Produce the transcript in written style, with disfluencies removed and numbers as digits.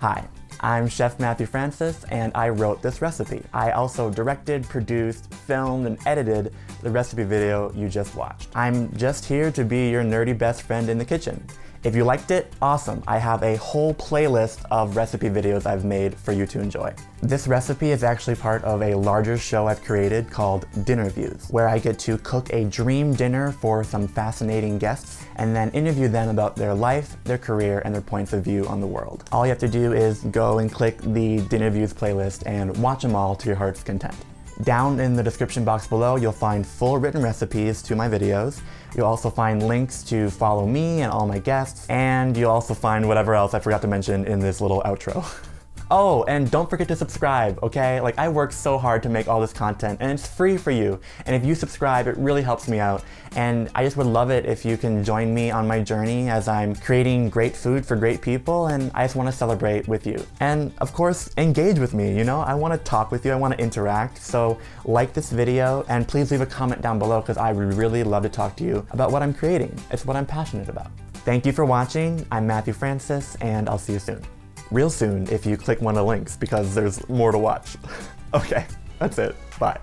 Hi, I'm Chef Matthew Francis, and I wrote this recipe. I also directed, produced, filmed, and edited the recipe video you just watched. I'm just here to be your nerdy best friend in the kitchen. If you liked it, awesome. I have a whole playlist of recipe videos I've made for you to enjoy. This recipe is actually part of a larger show I've created called DinnerViews, where I get to cook a dream dinner for some fascinating guests and then interview them about their life, their career, and their points of view on the world. All you have to do is go and click the DinnerViews playlist and watch them all to your heart's content. Down in the description box below, you'll find full written recipes to my videos. You'll also find links to follow me and all my guests, and you'll also find whatever else I forgot to mention in this little outro. Oh, and don't forget to subscribe, okay? Like, I work so hard to make all this content, and it's free for you. And if you subscribe, it really helps me out. And I just would love it if you can join me on my journey as I'm creating great food for great people, and I just want to celebrate with you. And of course, engage with me, you know? I want to talk with you, I want to interact. So like this video, and please leave a comment down below, because I would really love to talk to you about what I'm creating. It's what I'm passionate about. Thank you for watching. I'm Matthew Francis, and I'll see you soon. Real soon if you click one of the links, because there's more to watch. Okay, that's it. Bye.